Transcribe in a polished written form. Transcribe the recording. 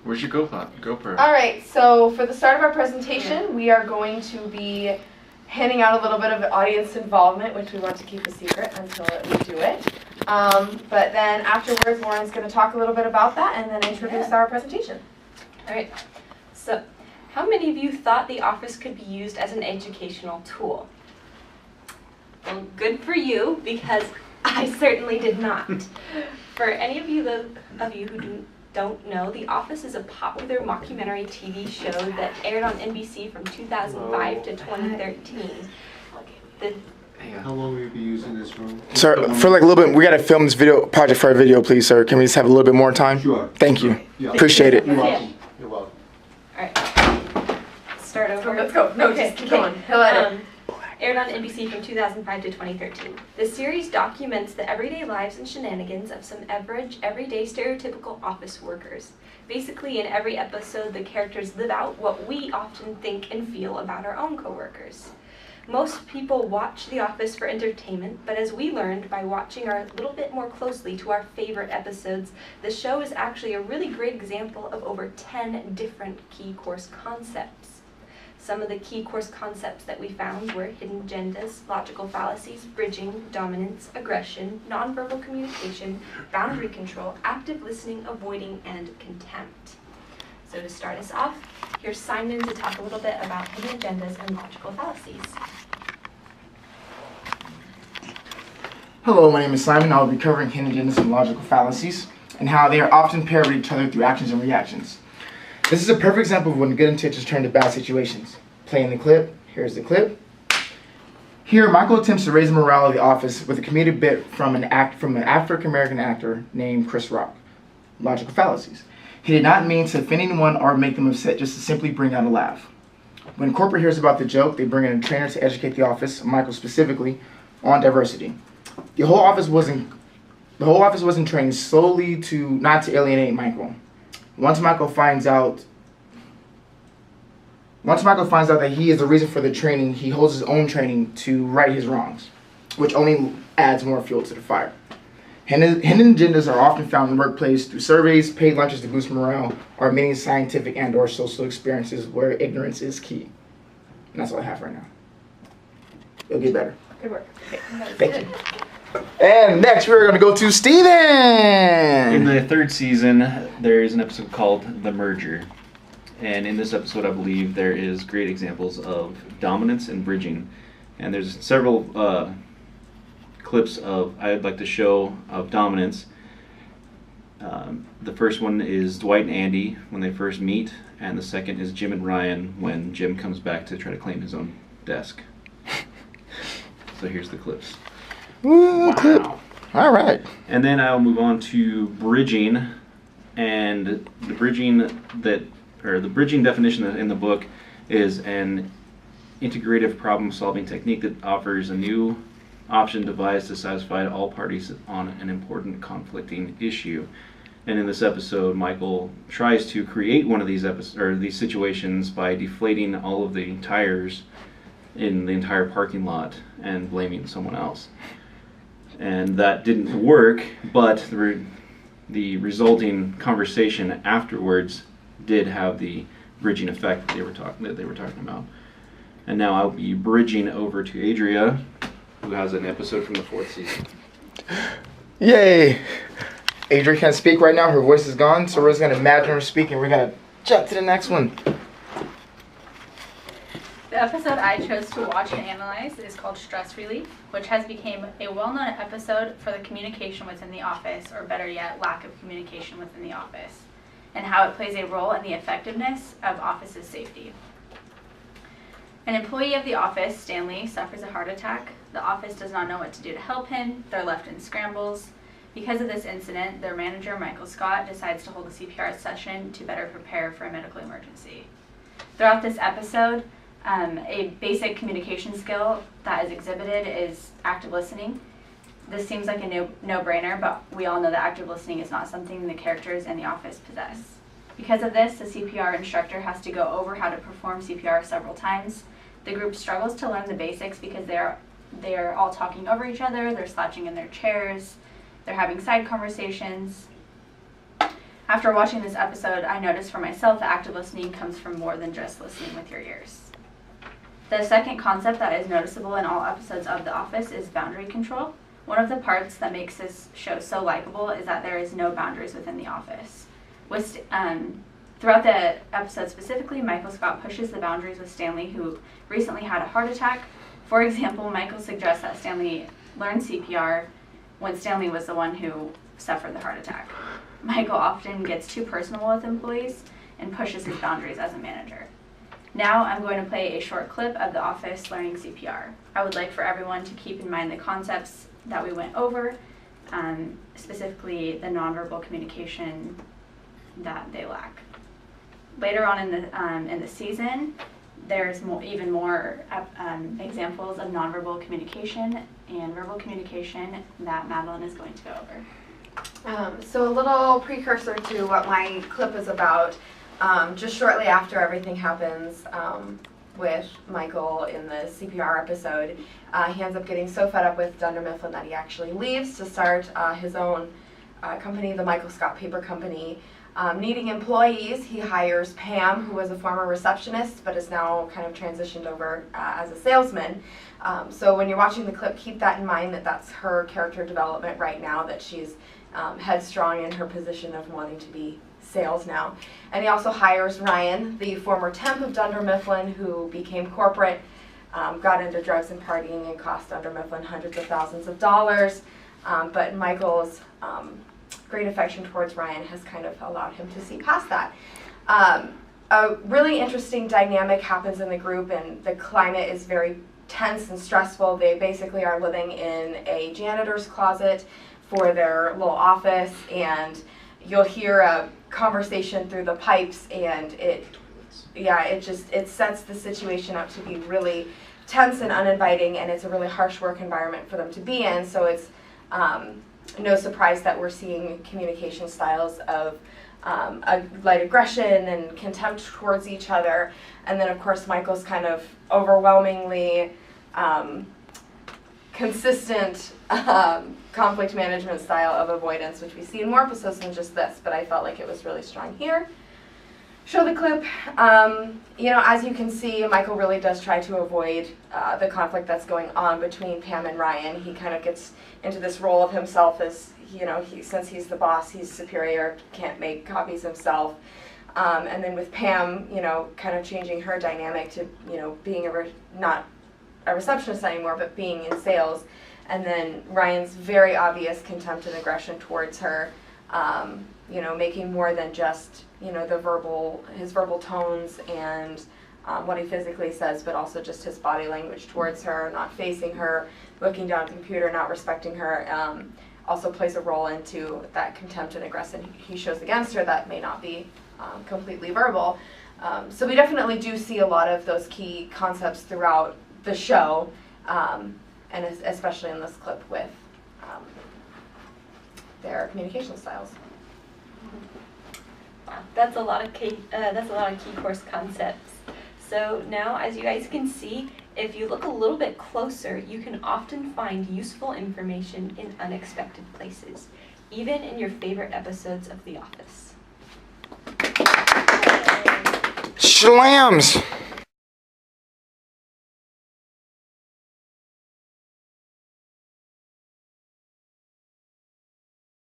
Where's your GoPro? All right, so for the start of our presentation, we are going to be handing out a little bit of audience involvement, which we want to keep a secret until we do it. But then afterwards, Lauren's going to talk a little bit about that and then introduce our presentation. All right. So, how many of you thought the office could be used as an educational tool? Well, good for you, because I certainly did not. For any of you who don't know, The Office is a popular mockumentary TV show that aired on NBC from 2005 to 2013. How long will you be using this room? Sir, for like a little bit, we got to film this video project for our video, please, sir. Can we just have a little bit more time? Sure. Thank you. Yeah. Appreciate it. You're welcome. You're welcome. All right. Start over. Let's go. No, Okay. just keep going. He'll edit. Aired on NBC from 2005 to 2013. The series documents the everyday lives and shenanigans of some average, everyday, stereotypical office workers. Basically, in every episode, the characters live out what we often think and feel about our own coworkers. Most people watch The Office for entertainment, but as we learned by watching a little bit more closely to our favorite episodes, the show is actually a really great example of over 10 different key course concepts. Some of the key course concepts that we found were hidden agendas, logical fallacies, bridging, dominance, aggression, nonverbal communication, boundary control, active listening, avoiding, and contempt. So to start us off, here's Simon to talk a little bit about hidden agendas and logical fallacies. Hello, my name is Simon. I will be covering hidden agendas and logical fallacies and how they are often paired with each other through actions and reactions. This is a perfect example of when good intentions turn to bad situations. Playing the clip. Here's the clip. Here, Michael attempts to raise the morale of the office with a comedic bit from an African-American actor named Chris Rock. Logical fallacies. He did not mean to offend anyone or make them upset, just to simply bring out a laugh. When corporate hears about the joke, they bring in a trainer to educate the office, Michael specifically, on diversity. The whole office wasn't trained solely not to alienate Michael. Once Michael finds out that he is the reason for the training, he holds his own training to right his wrongs, which only adds more fuel to the fire. Hidden agendas are often found in the workplace through surveys, paid lunches to boost morale, or many scientific and or social experiences where ignorance is key. And that's all I have right now. It'll get better. Good work. Okay. Thank you. And next we're going to go to Steven! In the third season, there is an episode called The Merger. And in this episode, I believe there is great examples of dominance and bridging. And there's several clips I'd like to show of dominance. The first one is Dwight and Andy when they first meet, and the second is Jim and Ryan when Jim comes back to try to claim his own desk. So here's the clips. Ooh, wow. Clip. All right. And then I'll move on to bridging, and the bridging definition in the book is an integrative problem-solving technique that offers a new option devised to satisfy all parties on an important conflicting issue. And in this episode, Michael tries to create one of these situations by deflating all of the tires in the entire parking lot and blaming someone else. And that didn't work, but the resulting conversation afterwards did have the bridging effect that they were talking about. And now I'll be bridging over to Adria, who has an episode from the fourth season. Yay! Adria can't speak right now, her voice is gone, so we're just going to imagine her speaking. We're going to jump to the next one. The episode I chose to watch and analyze is called Stress Relief, which has become a well-known episode for the communication within the office, or better yet, lack of communication within the office, and how it plays a role in the effectiveness of office's safety. An employee of the office, Stanley, suffers a heart attack. The office does not know what to do to help him. They're left in scrambles. Because of this incident, their manager, Michael Scott, decides to hold a CPR session to better prepare for a medical emergency. Throughout this episode, a basic communication skill that is exhibited is active listening. This seems like a no-brainer, but we all know that active listening is not something the characters in the office possess. Because of this, the CPR instructor has to go over how to perform CPR several times. The group struggles to learn the basics because they're all talking over each other, they're slouching in their chairs, they're having side conversations. After watching this episode, I noticed for myself that active listening comes from more than just listening with your ears. The second concept that is noticeable in all episodes of The Office is boundary control. One of the parts that makes this show so likable is that there is no boundaries within the office. Throughout the episode specifically, Michael Scott pushes the boundaries with Stanley, who recently had a heart attack. For example, Michael suggests that Stanley learn CPR when Stanley was the one who suffered the heart attack. Michael often gets too personal with employees and pushes his boundaries as a manager. Now I'm going to play a short clip of The Office learning CPR. I would like for everyone to keep in mind the concepts that we went over, specifically the nonverbal communication that they lack. Later on in the season, there's even more examples of nonverbal communication and verbal communication that Madeline is going to go over. So a little precursor to what my clip is about. Just shortly after everything happens with Michael in the CPR episode, he ends up getting so fed up with Dunder Mifflin that he actually leaves to start his own company, the Michael Scott Paper Company. Needing employees, he hires Pam, who was a former receptionist but is now kind of transitioned over as a salesman. So when you're watching the clip, keep that in mind, that that's her character development right now, that she's headstrong in her position of wanting to be sales now. And he also hires Ryan, the former temp of Dunder Mifflin, who became corporate, got into drugs and partying and cost Dunder Mifflin hundreds of thousands of dollars. But Michael's great affection towards Ryan has kind of allowed him to see past that. A really interesting dynamic happens in the group, and the climate is very tense and stressful. They basically are living in a janitor's closet for their little office, and you'll hear a conversation through the pipes, and it sets the situation up to be really tense and uninviting, and it's a really harsh work environment for them to be in. So it's no surprise that we're seeing communication styles of a light aggression and contempt towards each other. And then, of course, Michael's kind of overwhelmingly consistent conflict management style of avoidance, which we see in more episodes than just this, but I felt like it was really strong here. Show the clip. As you can see, Michael really does try to avoid the conflict that's going on between Pam and Ryan. He kind of gets into this role of himself as, since he's the boss, he's superior, can't make copies himself. And then with Pam, kind of changing her dynamic to, being not a receptionist anymore, but being in sales. And then Ryan's very obvious contempt and aggression towards her, making more than just, his verbal tones and what he physically says, but also just his body language towards her, not facing her, looking down at the computer, not respecting her, also plays a role into that contempt and aggression he shows against her that may not be completely verbal. So we definitely do see a lot of those key concepts throughout the show, and especially in this clip with their communication styles. Wow, that's a lot of key course concepts. So now, as you guys can see, if you look a little bit closer, you can often find useful information in unexpected places, even in your favorite episodes of The Office. SHLAMS!